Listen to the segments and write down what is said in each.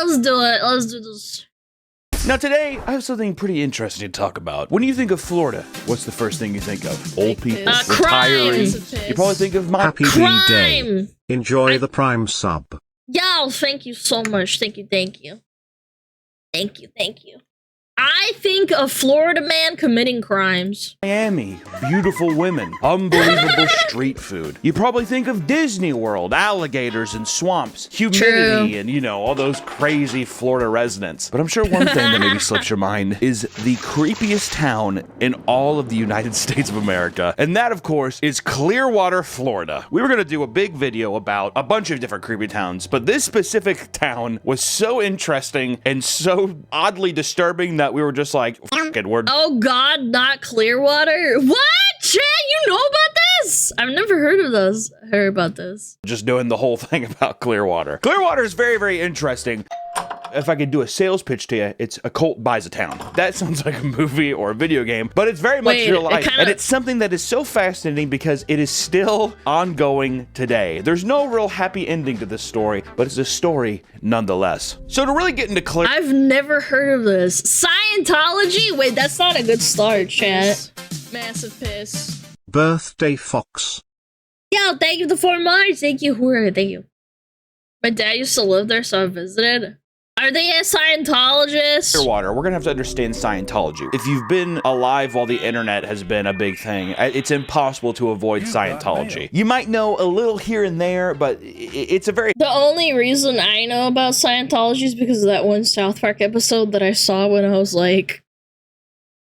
Let's do it. Let's do this. Now today, I have something pretty interesting to talk about. When you think of Florida, what's the first thing you think of? Old people, retiring. You probably think of Happy B-Day. Enjoy the Prime sub. Yo, thank you so much. Thank you. Thank you. Thank you. Thank you. I think of Florida man committing crimes. Miami, beautiful women, unbelievable street food. You probably think of Disney World, alligators and swamps, humidity, and, you know, all those crazy Florida residents. But I'm sure one thing that maybe slips your mind is the creepiest town in all of the United States of America. And that, of course, is Clearwater, Florida. We were going to do a big video about a bunch of different creepy towns, but this specific town was so interesting and so oddly disturbing that we were just like, F it, we're— Oh God, not Clearwater? What? Chad, you know about this? I've never heard about this. Just doing the whole thing about Clearwater. Clearwater is very, very interesting. If I could do a sales pitch to you, it's a cult buys a town. That sounds like a movie or a video game, but it's very much real life. And it's something that is so fascinating because it is still ongoing today. There's no real happy ending to this story, but it's a story nonetheless. So to really get into I've never heard of this. Scientology? Wait, that's not a good start, chat. Massive piss. Birthday Fox. Yo, thank you for the 4 months. Thank you, Hura. Thank you. My dad used to live there, so I visited. Are they a Scientologist? Clearwater, we're gonna have to understand Scientology. If you've been alive while the internet has been a big thing, it's impossible to avoid Scientology. You might know a little here and there, but it's a very— The only reason I know about Scientology is because of that one South Park episode that I saw when I was like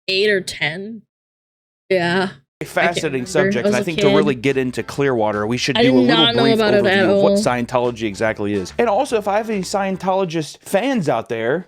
8 or 10. Yeah. Fascinating subject. I think to really get into Clearwater, we should do a little brief overview of what Scientology exactly is. And also, if I have any Scientologist fans out there,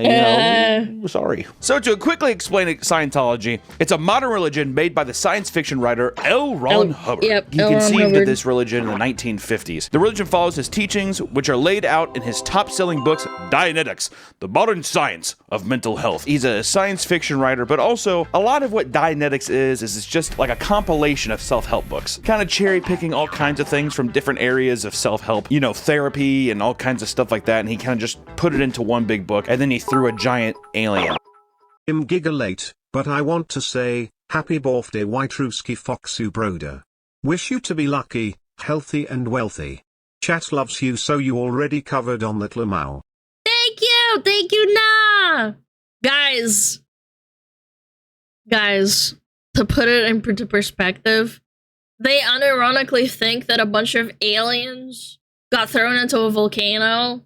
you know, sorry. So to quickly explain Scientology, it's a modern religion made by the science fiction writer L. Ron Hubbard. He conceived of this religion in the 1950s. The religion follows his teachings, which are laid out in his top-selling books, Dianetics, The Modern Science of Mental Health. He's a science fiction writer, but also a lot of what Dianetics is it's just like a compilation of self-help books, kind of cherry picking all kinds of things from different areas of self-help, you know, therapy and all kinds of stuff like that, and he kind of just put it into one big book, and then he threw a giant alien. I'm giga late, but I want to say, happy birthday Whiterooski Foxu Broda. Wish you to be lucky, healthy and wealthy. Chat loves you, so you already covered on that Lamau. Thank you, nah! Guys, to put it into perspective, they unironically think that a bunch of aliens got thrown into a volcano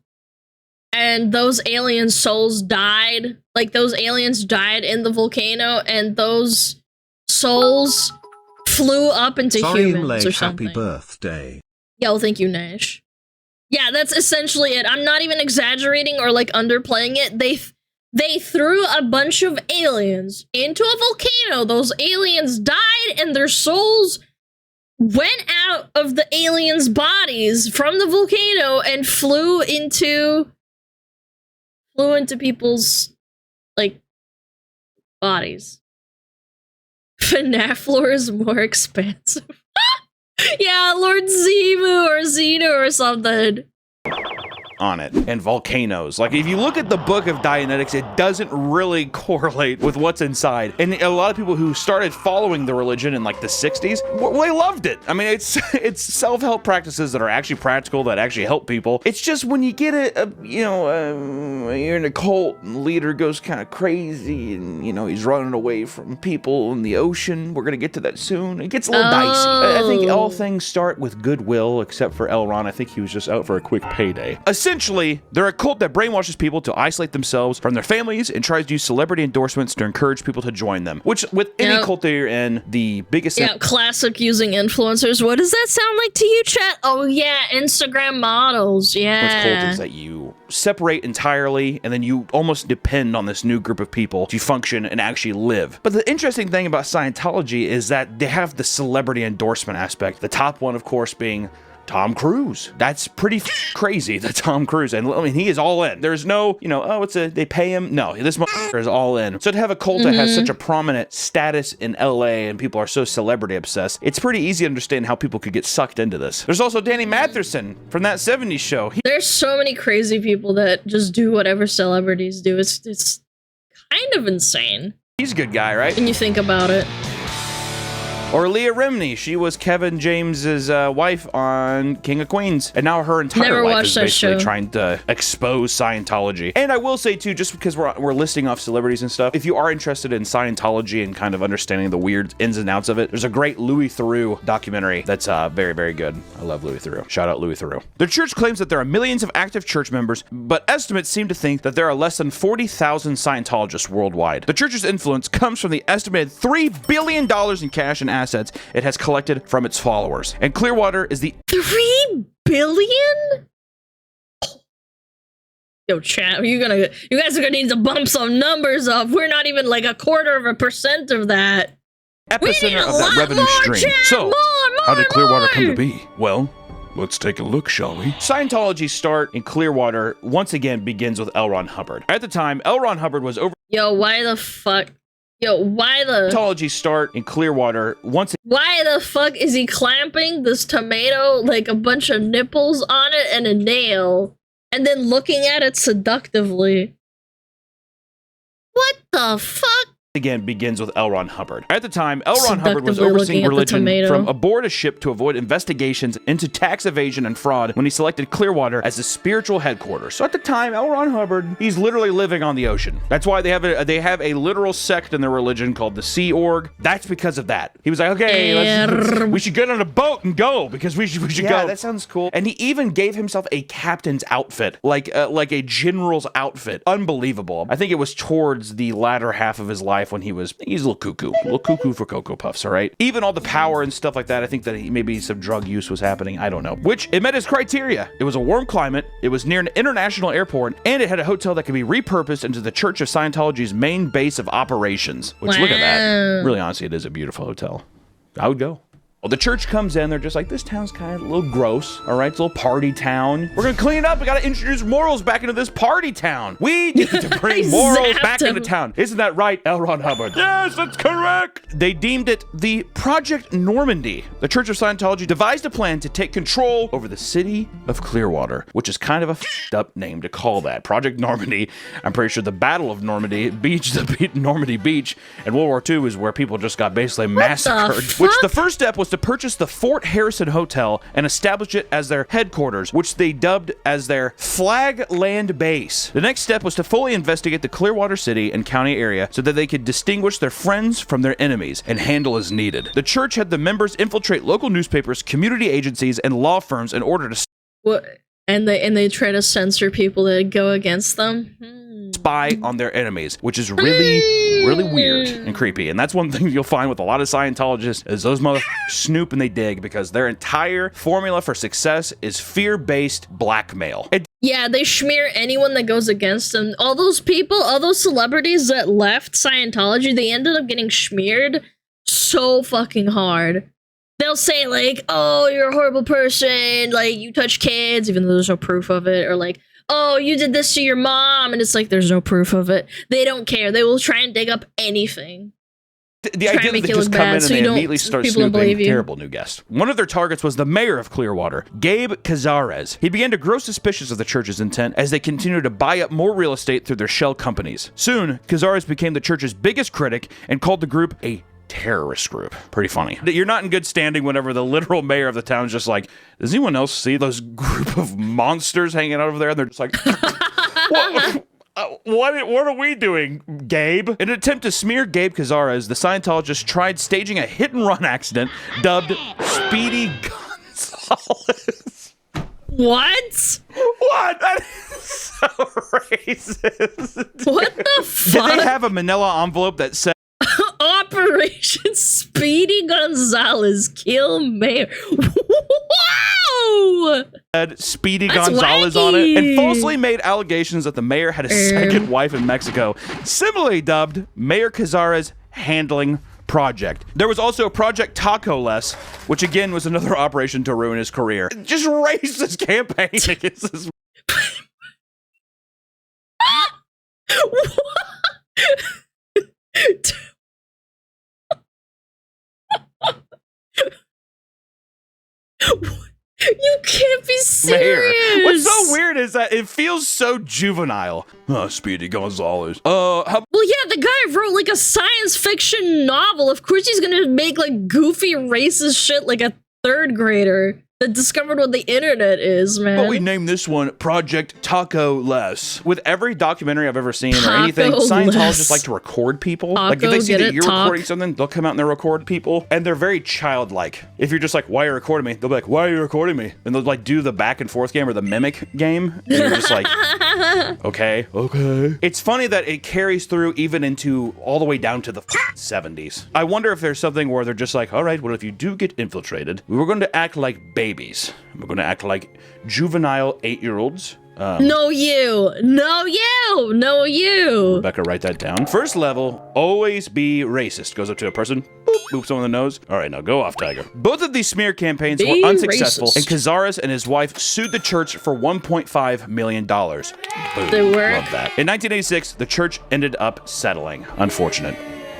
and those alien souls died. Like, those aliens died in the volcano and those souls flew up into humans or something. Happy birthday. Yo, thank you, Nash. Yeah, that's essentially it. I'm not even exaggerating or, like, underplaying it. They threw a bunch of aliens into a volcano. Those aliens died and their souls went out of the aliens' bodies from the volcano and flew into people's, like, bodies. FNAF floor is more expansive. Yeah, Lord Zimu or Zeno or something. On it, and volcanoes. Like, if you look at the book of Dianetics, it doesn't really correlate with what's inside. And a lot of people who started following the religion in like the 60s, well, they loved it. I mean, it's self-help practices that are actually practical, that actually help people. It's just when you get you're in a cult and the leader goes kind of crazy and, you know, he's running away from people in the ocean. We're gonna get to that soon. It gets a little dicey. I think all things start with goodwill, except for Elron. I think he was just out for a quick payday. Essentially, they're a cult that brainwashes people to isolate themselves from their families and tries to use celebrity endorsements to encourage people to join them. Which, with any cult that you're in, the biggest— Yeah, classic using influencers. What does that sound like to you, chat? Oh yeah, Instagram models, yeah. What's cult is that you separate entirely and then you almost depend on this new group of people to function and actually live. But the interesting thing about Scientology is that they have the celebrity endorsement aspect. The top one, of course, being Tom Cruise. That's pretty crazy, the Tom Cruise. And I mean, he is all in. There's no, they pay him. No, this motherfucker is all in. So to have a cult that has such a prominent status in LA and people are so celebrity obsessed, it's pretty easy to understand how people could get sucked into this. There's also Danny Matheson from that 70s show. There's so many crazy people that just do whatever celebrities do. It's kind of insane. He's a good guy, right? When you think about it. Or Leah Remini, she was Kevin James's wife on King of Queens, and now her entire life is basically trying to expose Scientology. And I will say too, just because we're listing off celebrities and stuff, if you are interested in Scientology and kind of understanding the weird ins and outs of it, there's a great Louis Theroux documentary that's very, very good. I love Louis Theroux. Shout out Louis Theroux. The church claims that there are millions of active church members, but estimates seem to think that there are less than 40,000 Scientologists worldwide. The church's influence comes from the estimated $3 billion in cash and assets it has collected from its followers. And Clearwater is the 3 billion? Yo, chat, you guys are gonna need to bump some numbers up. We're not even like 1/4% of that. Epicenter of that revenue stream. So, how did Clearwater come to be? Well, let's take a look, shall we? Scientology's start in Clearwater once again begins with L. Ron Hubbard. At the time, L. Ron Hubbard was over. Yo, why the fuck? Yo, why the Scientology start in Clearwater once. Why the fuck is he clamping this tomato like a bunch of nipples on it and a nail, and then looking at it seductively? What the fuck? Again begins with L. Ron Hubbard. At the time, L. Ron Hubbard was overseeing religion from aboard a ship to avoid investigations into tax evasion and fraud when he selected Clearwater as the spiritual headquarters. So at the time, L. Ron Hubbard, he's literally living on the ocean. That's why they have a literal sect in their religion called the Sea Org. That's because of that. He was like, okay, we should get on a boat and go because we should go. Yeah, that sounds cool. And he even gave himself a captain's outfit, like a general's outfit. Unbelievable. I think it was towards the latter half of his life when he's a little cuckoo for Cocoa Puffs, all right? Even all the power and stuff like that, I think that maybe some drug use was happening, I don't know. Which, it met his criteria. It was a warm climate, it was near an international airport, and it had a hotel that could be repurposed into the Church of Scientology's main base of operations. Which, look at that. Really, honestly, it is a beautiful hotel. I would go. Well, the church comes in, they're just like, this town's kind of a little gross, all right? It's a little party town. We're gonna clean it up. We gotta introduce morals back into this party town. We need to bring morals back into town. Isn't that right, L. Ron Hubbard? Yes, that's correct. They deemed it the Project Normandy. The Church of Scientology devised a plan to take control over the city of Clearwater, which is kind of a f***ed up name to call that. Project Normandy. I'm pretty sure the Battle of Normandy Beach, Normandy Beach, and World War II is where people just got basically massacred. Which the first step was to purchase the Fort Harrison Hotel and establish it as their headquarters, which they dubbed as their Flag Land Base. The next step was to fully investigate the Clearwater City and county area so that they could distinguish their friends from their enemies and handle as needed. The church had the members infiltrate local newspapers, community agencies, and law firms in order to and they try to censor people that go against them. Spy on their enemies, which is really weird and creepy. And that's one thing you'll find with a lot of Scientologists is those motherfuckers snoop and they dig because their entire formula for success is fear-based blackmail. Yeah, they smear anyone that goes against them. All those people, all those celebrities that left Scientology, they ended up getting smeared so fucking hard. They'll say like, oh, you're a horrible person, like you touch kids, even though there's no proof of it, or like, oh, you did this to your mom, and it's like, there's no proof of it. They don't care. They will try and dig up anything. The idea that they just come in and they immediately start snooping, terrible new guest. One of their targets was the mayor of Clearwater, Gabe Cazares. He began to grow suspicious of the church's intent as they continued to buy up more real estate through their shell companies. Soon, Cazares became the church's biggest critic and called the group a terrorist group. Pretty funny. You're not in good standing whenever the literal mayor of the town is just like, does anyone else see those group of monsters hanging out over there? And they're just like, what are we doing, Gabe? In an attempt to smear Gabe Cazares, the Scientologists tried staging a hit-and-run accident dubbed Speedy Gonzalez. What? What? That is so racist. What the fuck? Did they have a manila envelope that said Operation Speedy Gonzalez kill mayor? Wow! Had Speedy Gonzalez on it and falsely made allegations that the mayor had a second wife in Mexico, similarly dubbed Mayor Cazares handling project. There was also Project Taco Less, which again was another operation to ruin his career. Just racist campaign against this. You can't be serious. Mayor. What's so weird is that it feels so juvenile. Speedy Gonzalez. Well, yeah, the guy wrote like a science fiction novel. Of course he's gonna make like goofy racist shit like a third grader that discovered what the internet is, man. But we named this one Project Taco Less. With every documentary I've ever seen or anything, Scientologists like to record people. Like if they see that you're recording something, they'll come out and they'll record people. And they're very childlike. If you're just like, why are you recording me? They'll be like, why are you recording me? And they'll like do the back and forth game or the mimic game. And you're just like, okay. It's funny that it carries through even into all the way down to the 70s. I wonder if there's something where they're just like, all right, well, if you do get infiltrated, we were going to act like babies. We're going to act like juvenile 8-year-olds. No, you. Rebecca, write that down. First level, always be racist. Goes up to a person, boop, boops someone in the nose. All right, now go off, Tiger. Both of these smear campaigns were unsuccessful, and Cazares and his wife sued the church for $1.5 million. Boom. They were. Love that. In 1986, the church ended up settling. Unfortunate.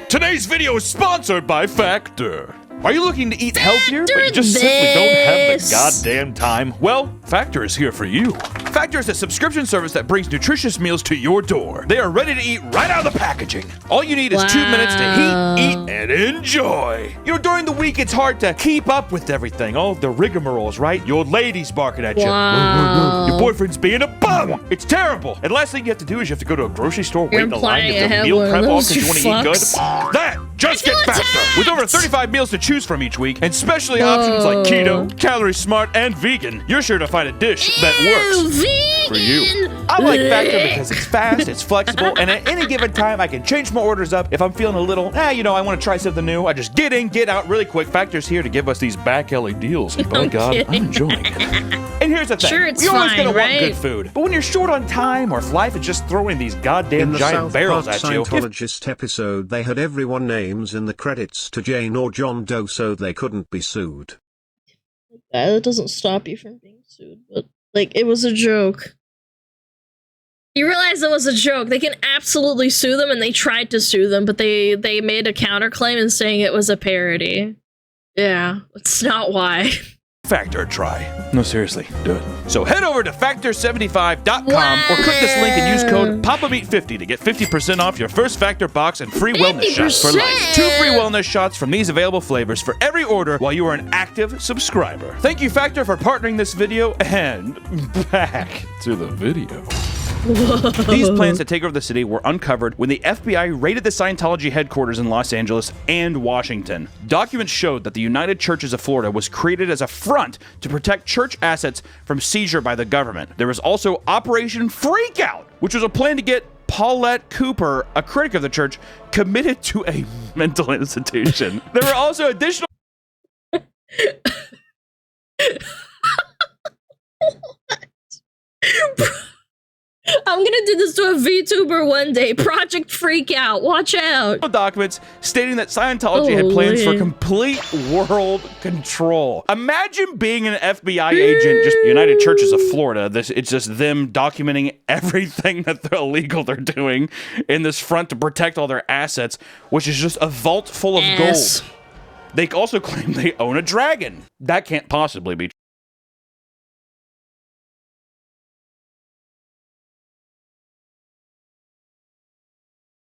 Today's video is sponsored by Factor. Are you looking to eat healthier, but you just simply don't have the goddamn time? Well, Factor is here for you. Factor is a subscription service that brings nutritious meals to your door. They are ready to eat right out of the packaging. All you need is 2 minutes to heat, eat, and enjoy. You know, during the week, it's hard to keep up with everything. All the rigmaroles, right? Your old lady's barking at you. Your boyfriend's being a bum. It's terrible. And last thing you have to do is you have to go to a grocery store, wait in a line, get the meal prep all because you want to eat good. That just get Factor. With over 35 meals to choose from each week, and specialty options like keto, calorie smart, and vegan, you're sure to find a dish that works for you. I like Factor because it's fast, it's flexible, and at any given time, I can change my orders up if I'm feeling a little, you know, I want to try something new. I just get in, get out really quick. Factor's here to give us these back alley deals, and by God, I'm enjoying it. And here's the thing, you're always going to want good food, but when you're short on time, or if life is just throwing these goddamn giant barrels at you. In the South Park Scientologist episode, they had everyone names in the credits to Jane or John Doe so they couldn't be sued. That doesn't stop you from being sued, but like it was a joke. You realize it was a joke. They can absolutely sue them, and they tried to sue them, but they made a counterclaim and saying it was a parody. Yeah, that's not why. Factor try. No, seriously, do it. So head over to factor75.com or click this link and use code PAPAMeat50 to get 50% off your first Factor box and free wellness shots for life. 2 free wellness shots from these available flavors for every order while you are an active subscriber. Thank you, Factor, for partnering this video, and back to the video. Whoa. These plans to take over the city were uncovered when the FBI raided the Scientology headquarters in Los Angeles and Washington. Documents showed that the United Churches of Florida was created as a front to protect church assets from seizure by the government. There was also Operation Freakout, which was a plan to get Paulette Cooper, a critic of the church, committed to a mental institution. There were also additional... I'm gonna do this to a VTuber one day. Project Freakout. Watch out. Documents stating that Scientology had plans for complete world control. Imagine being an FBI agent, just United Churches of Florida. It's just them documenting everything that they're illegal they're doing in this front to protect all their assets, which is just a vault full of gold. They also claim they own a dragon. That can't possibly be true.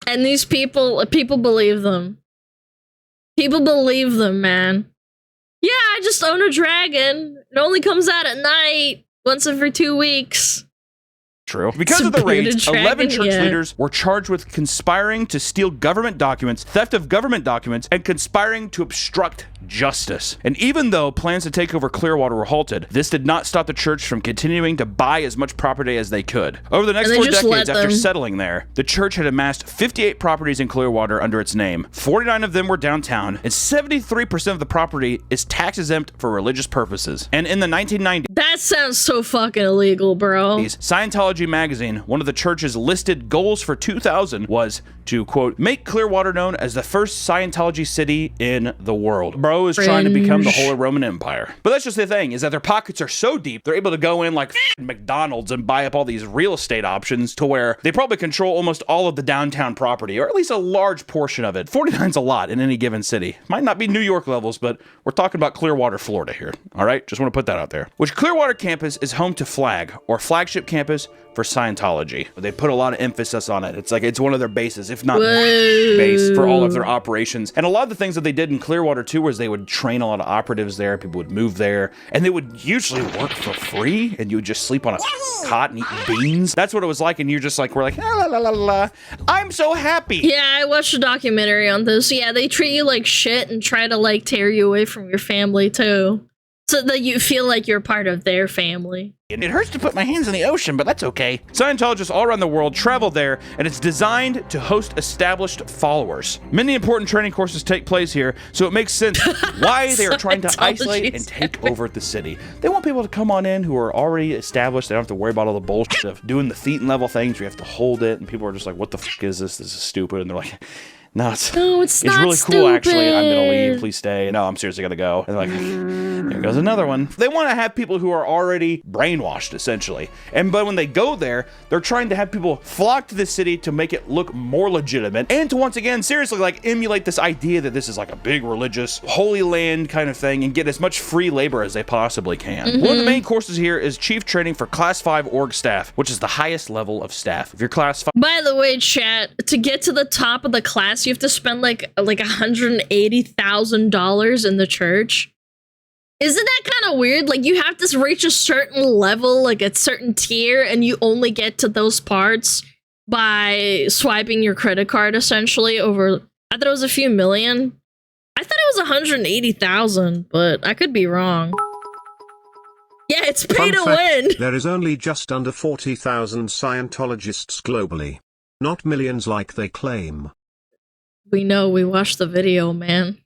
And these people believe them. People believe them, man. Yeah, I just own a dragon. It only comes out at night, once every 2 weeks. True. Because of the raids, 11 church leaders were charged with conspiring to steal government documents, theft of government documents, and conspiring to obstruct justice. And even though plans to take over Clearwater were halted, this did not stop the church from continuing to buy as much property as they could. Over the next 4 decades after settling there, the church had amassed 58 properties in Clearwater under its name. 49 of them were downtown, and 73% of the property is tax exempt for religious purposes. And in the 1990s, that sounds so fucking illegal, bro. Scientology Scientology magazine, one of the church's listed goals for 2000 was to, quote, make Clearwater known as the first Scientology city in the world. Bro is trying to become the Holy Roman Empire. But that's just the thing, is that their pockets are so deep, they're able to go in like McDonald's and buy up all these real estate options to where they probably control almost all of the downtown property, or at least a large portion of it. 49's a lot in any given city. Might not be New York levels, but we're talking about Clearwater, Florida here. All right, just want to put that out there. Which Clearwater campus is home to FLAG, or flagship campus for Scientology. They put a lot of emphasis on it. It's like it's one of their bases, if not base, for all of their operations. And a lot of the things that they did in Clearwater too was they would train a lot of operatives there. People would move there, and they would usually work for free, and you would just sleep on a cot and eat beans. That's what it was like, and you're just like, we're like, la la la la. I'm so happy. Yeah, I watched a documentary on this. Yeah, they treat you like shit and try to like tear you away from your family too, so that you feel like you're part of their family. It hurts to put my hands in the ocean, but that's okay. Scientologists all around the world travel there, and it's designed to host established followers. Many important training courses take place here, so it makes sense why they are trying to isolate and take over the city. They want people to come on in who are already established. They don't have to worry about all the bullshit of doing the feet and level things where you have to hold it, and people are just like, what the fuck is this? This is stupid. And they're like, no, it's not really stupid. Cool, actually. I'm gonna leave. Please stay. No, I'm seriously gonna go. And they're like, here goes another one. They want to have people who are already brainwashed, essentially. But when they go there, they're trying to have people flock to the city to make it look more legitimate, and to once again, seriously, like emulate this idea that this is like a big religious holy land kind of thing, and get as much free labor as they possibly can. One of the main courses here is chief training for Class 5 org staff, which is the highest level of staff. If you're Class 5. By the way, chat, to get to the top of the class, you have to spend like $180,000 in the church. Isn't that kind of weird? Like, you have to reach a certain level, like a certain tier, and you only get to those parts by swiping your credit card, essentially, over, I thought it was a few million. I thought it was 180,000, but I could be wrong. Yeah, it's pay to win. There is only just under 40,000 Scientologists globally. Not millions like they claim. We know, we watched the video, man.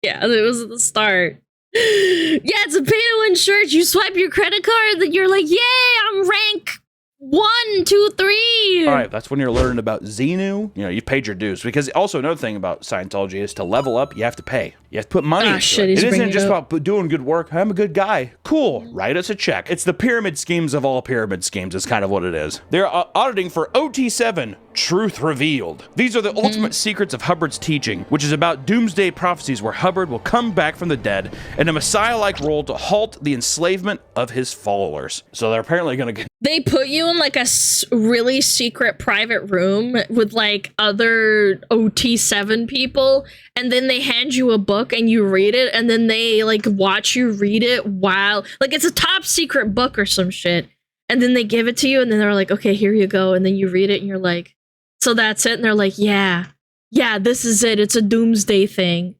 Yeah, it was at the start. Yeah, it's a pay-to-win church. You swipe your credit card, that you're like, yay, I'm rank 1, 2, 3. All right, that's when you're learning about Xenu. You know, you paid your dues. Because also another thing about Scientology is to level up, you have to pay. You have to put money into it. It isn't just about doing good work. I'm a good guy. Cool. Write us a check. It's the pyramid schemes of all pyramid schemes is kind of what it is. They're auditing for OT7, Truth Revealed. These are the ultimate secrets of Hubbard's teaching, which is about doomsday prophecies where Hubbard will come back from the dead in a messiah-like role to halt the enslavement of his followers. So they're apparently going to get... They put you in like a really secret private room with like other OT7 people, and then they hand you a book and you read it, and then they like watch you read it while like it's a top secret book or some shit, and then they give it to you, and then they're like, okay, here you go, and then you read it and you're like, so that's it, and they're like, yeah, this is it, it's a doomsday thing,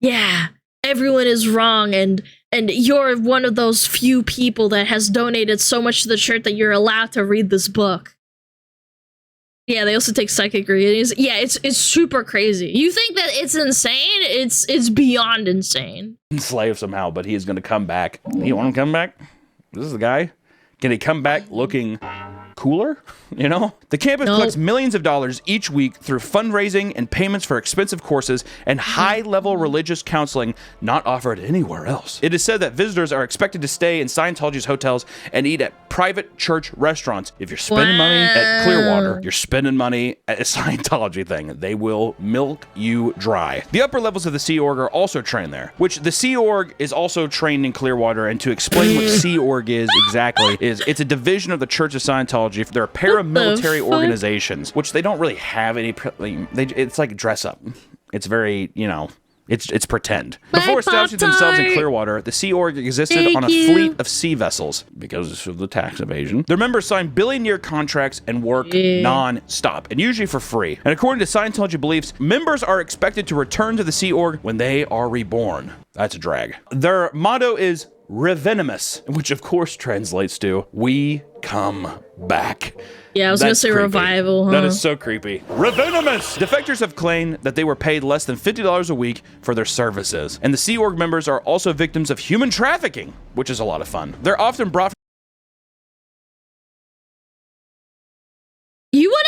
yeah, everyone is wrong, and you're one of those few people that has donated so much to the church that you're allowed to read this book. Yeah, they also take psychic readings. Yeah, it's super crazy. You think that it's insane? It's beyond insane. Slave somehow, but he is going to come back. You want him to come back? This is the guy. Can he come back looking cooler? You know? The campus collects millions of dollars each week through fundraising and payments for expensive courses and high-level religious counseling not offered anywhere else. It is said that visitors are expected to stay in Scientology's hotels and eat at private church restaurants. If you're spending money at Clearwater, you're spending money at a Scientology thing. They will milk you dry. The upper levels of the Sea Org are also trained there, which the Sea Org is also trained in Clearwater, and to explain what Sea Org is exactly, it's a division of the Church of Scientology. They're paramilitary organizations, which they don't really have any, it's like dress up. It's very, you know, it's pretend. Before establishing themselves in Clearwater, the Sea Org existed on a fleet of sea vessels because of the tax evasion. Their members signed billion-year contracts and work non-stop, and usually for free. And according to Scientology beliefs, members are expected to return to the Sea Org when they are reborn. That's a drag. Their motto is Revenimus, which of course translates to "We come back." Yeah, I was gonna say creepy. Revival, huh? That is so creepy. Revenimus! Defectors have claimed that they were paid less than $50 a week for their services. And the Sea Org members are also victims of human trafficking, which is a lot of fun. They're often brought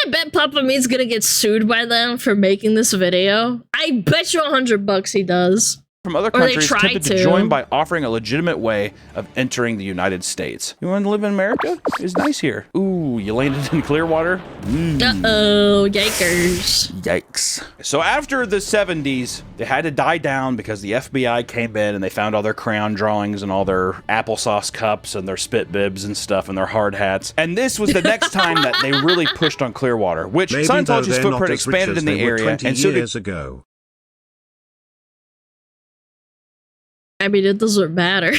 gonna bet Papa Meat's gonna get sued by them for making this video. I bet you $100 he does. From other countries tempted to join by offering a legitimate way of entering the United States. You want to live in America? It's nice here. Ooh, you landed in Clearwater? Uh-oh, yikers. Yikes. So after the 70s, they had to die down because the FBI came in and they found all their crayon drawings and all their applesauce cups and their spit bibs and stuff and their hard hats. And this was the next time that they really pushed on Clearwater, which Scientology's footprint expanded in the area. And so years ago. I mean, it doesn't matter.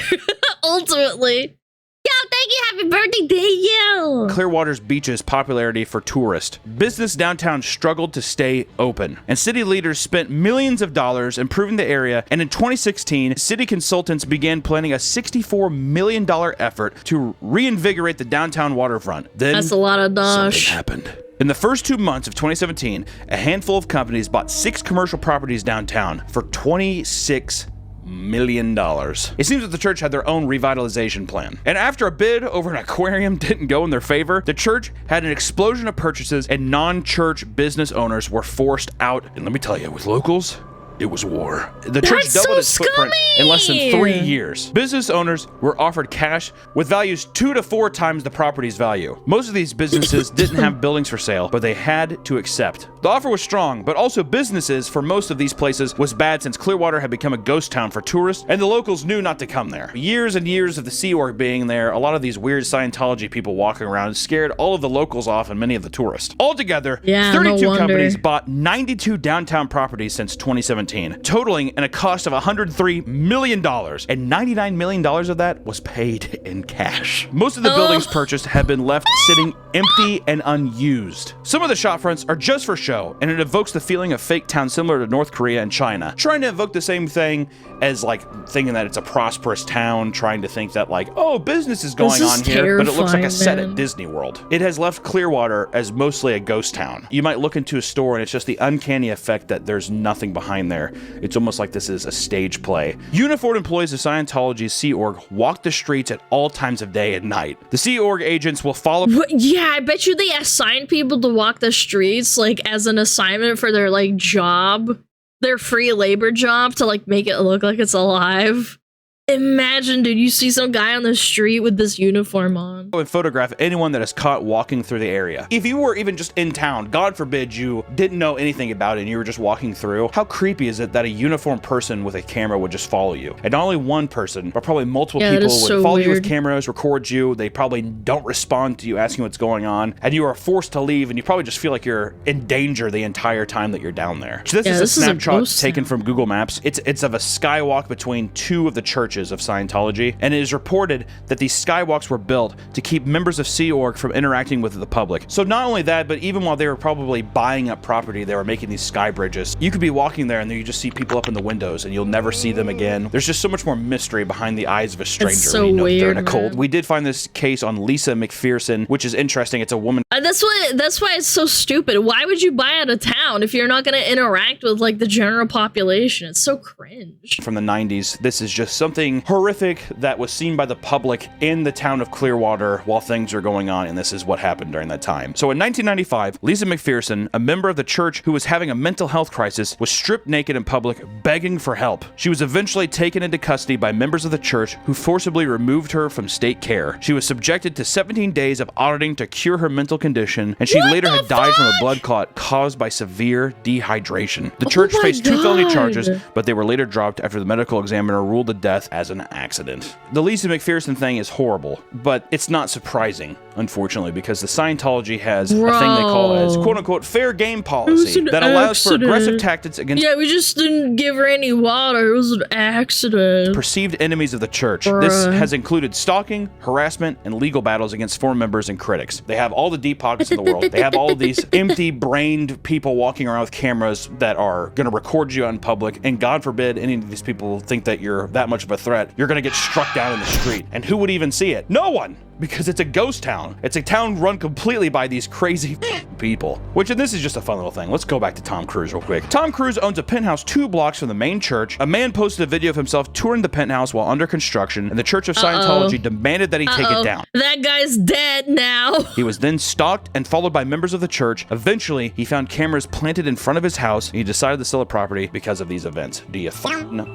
Ultimately. Yo, thank you. Happy birthday, Daniel. Clearwater's beaches' popularity for tourists. Business downtown struggled to stay open, and city leaders spent millions of dollars improving the area, and in 2016, city consultants began planning a $64 million effort to reinvigorate the downtown waterfront. Then that's a lot of dosh. Something happened. In the first 2 months of 2017, a handful of companies bought 6 commercial properties downtown for $26 million. It seems that the church had their own revitalization plan. And after a bid over an aquarium didn't go in their favor, the church had an explosion of purchases and non-church business owners were forced out. And let me tell you, with locals, it was war. The church doubled its footprint in less than 3 years. Business owners were offered cash with values 2 to 4 times the property's value. Most of these businesses didn't have buildings for sale, but they had to accept. The offer was strong, but also businesses for most of these places was bad since Clearwater had become a ghost town for tourists, and the locals knew not to come there. Years and years of the Sea Org being there, a lot of these weird Scientology people walking around scared all of the locals off and many of the tourists. Altogether, 32 companies bought 92 downtown properties since 2017. Totaling in a cost of $103 million, and $99 million of that was paid in cash. Most of the buildings purchased have been left sitting empty and unused. Some of the shopfronts are just for show, and it evokes the feeling of fake town similar to North Korea and China. Trying to evoke the same thing as like thinking that it's a prosperous town, trying to think that like, oh, business is going on here, but it looks like a set at Disney World. It has left Clearwater as mostly a ghost town. You might look into a store and it's just the uncanny effect that there's nothing behind there. It's almost like this is a stage play. Uniformed employees of Scientology's Sea Org walk the streets at all times of day and night. The Sea Org agents will follow... Yeah, I bet you they assign people to walk the streets like as an assignment for their like job, their free labor job to like make it look like it's alive. Imagine, dude, you see some guy on the street with this uniform on. And photograph anyone that is caught walking through the area. If you were even just in town, God forbid you didn't know anything about it and you were just walking through, how creepy is it that a uniformed person with a camera would just follow you? And not only one person, but probably multiple people would follow you with cameras, record you. They probably don't respond to you asking what's going on, and you are forced to leave, and you probably just feel like you're in danger the entire time that you're down there. So this is a snapshot taken from Google Maps. It's of a skywalk between 2 of the churches of Scientology, and it is reported that these skywalks were built to keep members of Sea Org from interacting with the public. So not only that, but even while they were probably buying up property, they were making these sky bridges. You could be walking there and then you just see people up in the windows and you'll never see them again. There's just so much more mystery behind the eyes of a stranger. It's so weird, they're in a cold. We did find this case on Lisa McPherson, which is interesting. It's a woman. That's why it's so stupid. Why would you buy out of town if you're not going to interact with like the general population? It's so cringe. From the 90s, this is just something horrific that was seen by the public in the town of Clearwater while things are going on, and this is what happened during that time. So in 1995, Lisa McPherson, a member of the church who was having a mental health crisis, was stripped naked in public begging for help. She was eventually taken into custody by members of the church who forcibly removed her from state care. She was subjected to 17 days of auditing to cure her mental condition, and she later had died from a blood clot caused by severe dehydration. The church faced 2 felony charges, but they were later dropped after the medical examiner ruled the death as an accident. The Lisa McPherson thing is horrible, but it's not surprising, unfortunately, because the Scientology has a thing they call as quote-unquote fair game policy that allows for aggressive tactics against... Yeah, we just didn't give her any water. It was an accident. ...perceived enemies of the church. This has included stalking, harassment, and legal battles against former members and critics. They have all the deep pockets in the world. They have all of these empty-brained people walking around with cameras that are going to record you in public, and God forbid any of these people think that you're that much of a threat. You're going to get struck down in the street. And who would even see it? No one! Because it's a ghost town. It's a town run completely by these crazy people. Which, and this is just a fun little thing. Let's go back to Tom Cruise real quick. Tom Cruise owns a penthouse 2 blocks from the main church. A man posted a video of himself touring the penthouse while under construction, and the Church of Scientology demanded that he take it down. That guy's dead now. He was then stopped stalked and followed by members of the church. Eventually, he found cameras planted in front of his house, and he decided to sell the property because of these events. Do you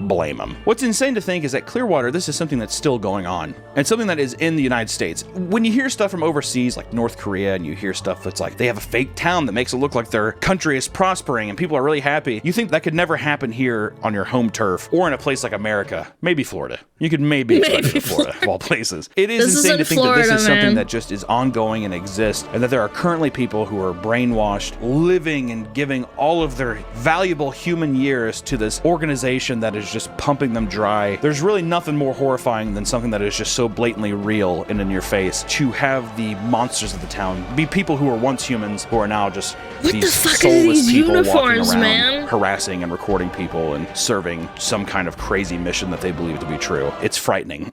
blame him? What's insane to think is that Clearwater, this is something that's still going on, and something that is in the United States. When you hear stuff from overseas, like North Korea, and you hear stuff that's like, they have a fake town that makes it look like their country is prospering and people are really happy, you think that could never happen here on your home turf, or in a place like America. Maybe Florida. You could maybe expect it in Florida, of all places. It is insane to think that this is something that just is ongoing and exists, and that there are currently people who are brainwashed, living and giving all of their valuable human years to this organization that is just pumping them dry. There's really nothing more horrifying than something that is just so blatantly real and in your face, to have the monsters of the town be people who were once humans who are now just these soulless people walking around, harassing and recording people and serving some kind of crazy mission that they believe to be true. It's frightening.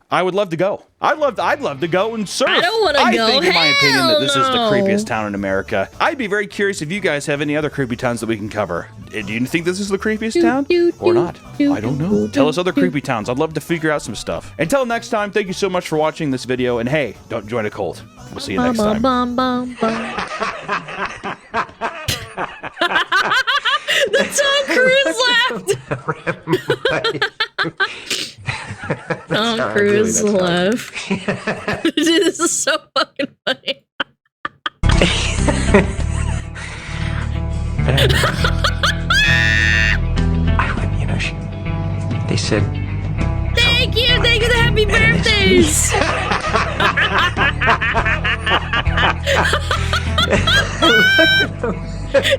I would love to go. I'd love to go and surf. I don't want to go. I think, in my opinion, that this is the creepiest town in America. I'd be very curious if you guys have any other creepy towns that we can cover. Do you think this is the creepiest town or not? I don't know. Tell us other creepy towns. I'd love to figure out some stuff. Until next time, thank you so much for watching this video. And hey, don't join a cult. We'll see you next time. The Tom Cruise laughed. Tom Cruise laughed. Dude, this is so fucking funny. I went, you know, they said, thank you, the happy birthdays.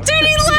Dude, he laughed.